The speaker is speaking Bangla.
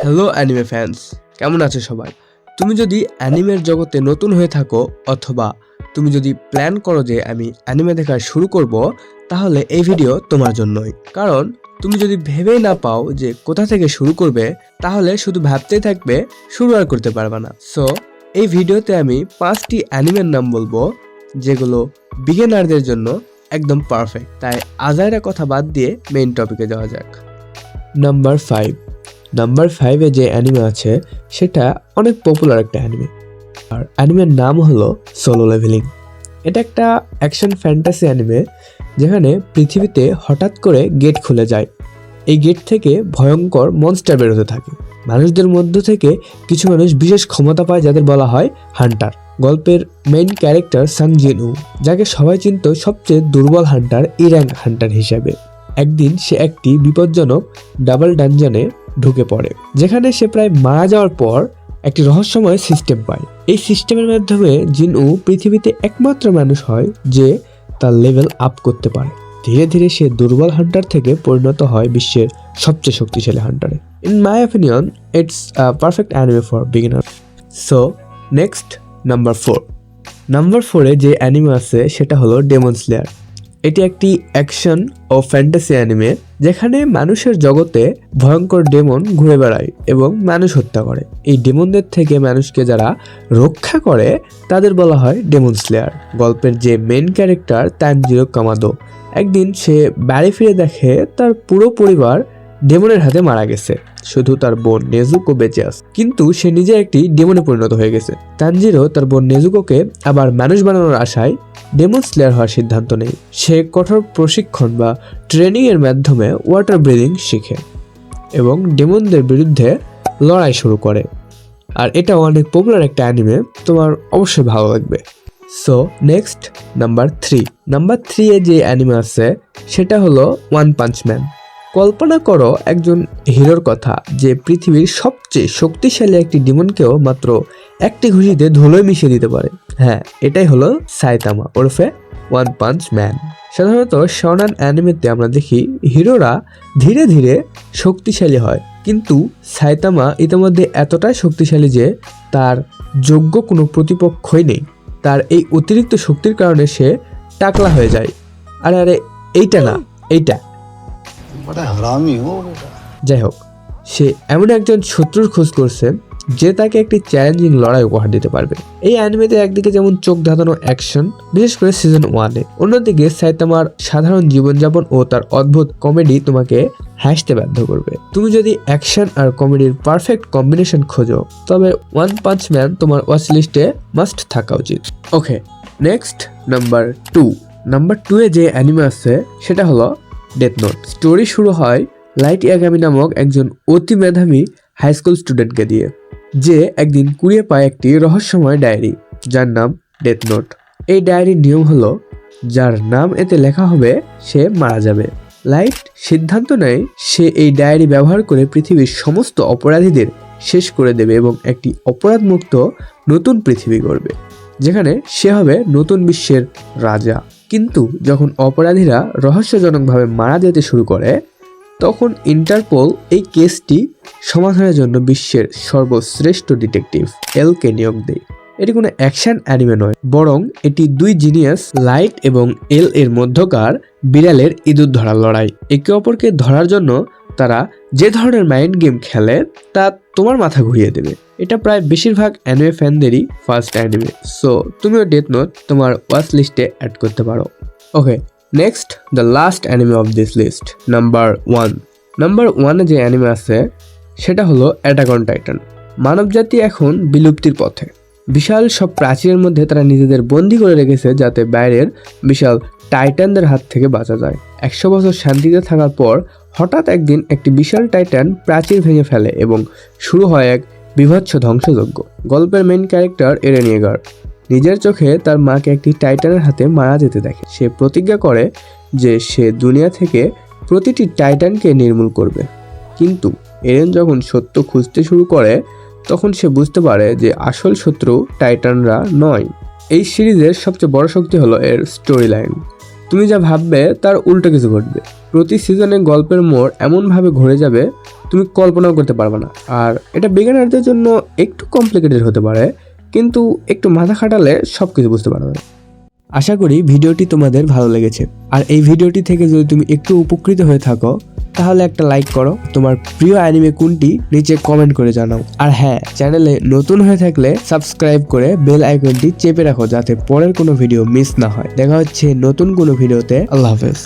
হ্যালো অ্যানিমে ফ্যান্স, কেমন আছো সবাই? তুমি যদি অ্যানিমের জগতে নতুন হয়ে থাকো অথবা তুমি যদি প্ল্যান করো যে আমি অ্যানিমে দেখা শুরু করব, তাহলে এই ভিডিও তোমার জন্যই। কারণ তুমি যদি ভেবেই না পাও যে কোথা থেকে শুরু করবে, তাহলে শুধু ভাবতেই থাকবে, শুরু আর করতে পারবে না। সো এই ভিডিওতে আমি 5টি অ্যানিমের নাম বলবো যেগুলো বিগিনারদের জন্য একদম পারফেক্ট। তাই আজাইরা কথা বাদ দিয়ে মেইন টপিকে যাওয়া যাক। নাম্বার 5-এ যে অ্যানিমে আছে সেটা অনেক পপুলার একটা অ্যানিমে, আর অ্যানিমের নাম হলো সোলো লেভেলিং। এটা একটা অ্যাকশন ফ্যান্টাসি অ্যানিমে যেখানে পৃথিবীতে হঠাৎ করে গেট খুলে যায়। এই গেট থেকে ভয়ঙ্কর মনস্টার বেরোতে থাকে। মানুষদের মধ্য থেকে কিছু মানুষ বিশেষ ক্ষমতা পায় যাদের বলা হয় হান্টার। গল্পের মেইন ক্যারেক্টার সাং জিন-উ, যাকে সবাই চিনত সবচেয়ে দুর্বল হান্টার, ই র্যাঙ্ক হান্টার হিসেবে। একদিন সে একটি বিপজ্জনক ডাবল ডানজনে ঢুকে পড়ে, যেখানে সে প্রায় মারা যাওয়ার পর একটি রহস্যময় সিস্টেম পায়। এই সিস্টেমের মাধ্যমে জিন-উ পৃথিবীতে একমাত্র মানুষ হয় যে তার লেভেল আপ করতে পারে। ধীরে ধীরে সে দুর্বল হান্টার থেকে পরিণত হয় বিশ্বের সবচেয়ে শক্তিশালী হান্টারে। In my opinion, it's a perfect anime for beginner. So next, number 4-এ যে অ্যানিমে আছে সেটা হলো ডেমন স্লেয়ার। এটি একটি অ্যাকশন ও ফ্যান্টাসি অ্যানিমে যেখানে মানুষের জগতে ভয়ঙ্কর ডেমন ঘুরে বেড়ায় এবং মানুষ হত্যা করে। এই ডেমনদের থেকে মানুষকে যারা রক্ষা করে তাদের বলা হয় ডেমন স্লেয়ার। গল্পের যে মেইন ক্যারেক্টার তানজিরো কামাদো, একদিন সে বাড়ি ফিরে দেখে তার পুরো পরিবার ডেমনের হাতে মারা গেছে, শুধু তার বোন নেজুকো বেঁচে আছে। কিন্তু সে নিজে একটি ডেমনে পরিণত হয়ে গেছে। তানজিরো তার বোন নেজুকোকে আবার মানুষ বানানোর আশায় ডেমন স্লেয়ার হওয়ার সিদ্ধান্ত নেয়। সে কঠোর প্রশিক্ষণ বা ট্রেনিং এর মাধ্যমে ওয়াটার ব্রিদিং শিখে এবং ডেমনদের বিরুদ্ধে লড়াই শুরু করে। আর এটা অনেক পপুলার একটা অ্যানিমে, তোমার অবশ্যই ভালো লাগবে। সো নেক্সট, নাম্বার 3-এ যে অ্যানিমে আছে সেটা হলো ওয়ান পাঞ্চ ম্যান। কল্পনা করো একজন হিরোর কথা যে পৃথিবীর সবচেয়ে শক্তিশালী একটি ডিমনকেও মাত্র একটি ঘুষিতে ধুলোয় মিশিয়ে দিতে পারে। হ্যাঁ, এটাই হলো সাইতামা ওরফে ওয়ান পাঞ্চ ম্যান। সাধারণত শোনান অ্যানিমেতে আমরা দেখি হিরোরা ধীরে ধীরে শক্তিশালী হয়, কিন্তু সাইতামা ইতিমধ্যে এতটাই শক্তিশালী যে তার যোগ্য কোনো প্রতিপক্ষই নেই। তার এই অতিরিক্ত শক্তির কারণে সে টাকলা হয়ে যায়। আরে এইটা না, এইটা যাই হোক, সে এমন একজন শত্রুর খোঁজ করছে যে তাকে একটি চ্যালেঞ্জিং লড়াই উপহার দিতে পারবে। এই অ্যানিমেতে একদিকে যেমন চোখ ধাঁধানো অ্যাকশন, বিশেষ করে সিজন 1-এ, অন্যদিকে সাইতামার সাধারণ জীবনযাপন ও তার অদ্ভুত কমেডি তোমাকে হাসতে বাধ্য করবে। তুমি যদি অ্যাকশন আর কমেডির পারফেক্ট কম্বিনেশন খোঁজো, তবে ওয়ান পাঞ্চ ম্যান তোমার ওয়াচ লিস্টে মাস্ট থাকা উচিত। ওকে, নেক্সট, নাম্বার 2-এ যে অ্যানিমে আছে সেটা হলো ডেথ নোট। স্টোরি শুরু হয় লাইট ইয়াগামি নামক একজন অতি মেধাবী হাই স্কুল স্টুডেন্টকে দিয়ে, যে একদিন কুড়িয়ে পায় একটি রহস্যময় ডায়েরি যার নাম ডেথ নোট। এই ডায়েরির নিয়ম হলো যার নাম এতে লেখা হবে সে মারা যাবে। লাইট সিদ্ধান্ত নেয় সে এই ডায়েরি ব্যবহার করে পৃথিবীর সমস্ত অপরাধীদের শেষ করে দেবে এবং একটি অপরাধমুক্ত নতুন পৃথিবী গড়বে, যেখানে সে হবে নতুন বিশ্বের রাজা। কিন্তু যখন অপরাধীরা রহস্যজনকভাবে মারা যেতে শুরু করে, তখন ইন্টারপোল এই কেসটি সমাধানের জন্য বিশ্বের সর্বশ্রেষ্ঠ ডিটেকটিভ এলকে নিয়োগ দেয়। এটি কোনো অ্যাকশন অ্যানিমে নয়, বরং এটি দুই জিনিয়াস লাইট এবং এল এর মধ্যকার বিড়ালের ইঁদুর ধরার লড়াই। একে অপরকে ধরার জন্য তারা যে ধরনের মাইন্ড গেম খেলে তা তোমার মাথা ঘুরিয়ে দেবে। এটা প্রায় বেশিরভাগ অ্যানিমে ফ্যানদেরই ফার্স্ট অ্যানিমে। সো তুমিও ডেথ নোট তোমার ওয়াচ লিস্টে অ্যাড করতে পারো। Okay, next, the last anime of this list, number 1-এ যে অ্যানিমে আছে সেটা হলো অ্যাটাক অন টাইটান। মানবজাতি এখন বিলুপ্তির পথে। বিশাল সব প্রাচীরের মধ্যে তারা নিজেদের বন্দী করে রেখেছে যাতে বাইরের বিশাল টাইটানদের হাত থেকে বাঁচা যায়। 100 বছর শান্তিতে থাকার পর হঠাৎ একদিন একটি বিশাল টাইটান প্রাচীর ভেঙে ফেলে এবং শুরু হয় এক বীভৎস ধ্বংসযজ্ঞ। গল্পের মেইন ক্যারেক্টার এরেন ইয়েগার নিজের চোখে তার মাকে একটি টাইটানের হাতে মারা যেতে দেখে। সে প্রতিজ্ঞা করে যে সে দুনিয়া থেকে প্রতিটি টাইটানকে নির্মূল করবে। কিন্তু এরেন যখন সত্য খুঁজতে শুরু করে, তখন সে বুঝতে পারে যে আসল শত্রু টাইটানরা নয়। এই সিরিজের সবচেয়ে বড় শক্তি হলো এর স্টোরি লাইন। তুমি যা ভাববে তার উল্টো কিছু ঘটবে। প্রতি সিজনে গল্পের মোড় এমনভাবে ঘুরে যাবে তুমি কল্পনাও করতে পারবে না। আর এটা বিগিনারদের জন্য একটু কমপ্লিকেটেড হতে পারে, কিন্তু একটু মাথা খাটালে সব কিছু বুঝতে পারবে। আশা করি ভিডিওটি তোমাদের ভালো লেগেছে। আর এই ভিডিওটি থেকে যদি তুমি একটু উপকৃত হয়ে থাকো তাহলে একটা লাইক করো। তোমার প্রিয় অ্যানিমে কোনটি নিচে কমেন্ট করে জানাও। আর হ্যাঁ, চ্যানেলে নতুন হয়ে থাকলে সাবস্ক্রাইব করে বেল আইকনটি চেপে রাখো যাতে পরের কোনো ভিডিও মিস না হয়। দেখা হচ্ছে নতুন কোনো ভিডিওতে। আল্লাহ হাফেজ।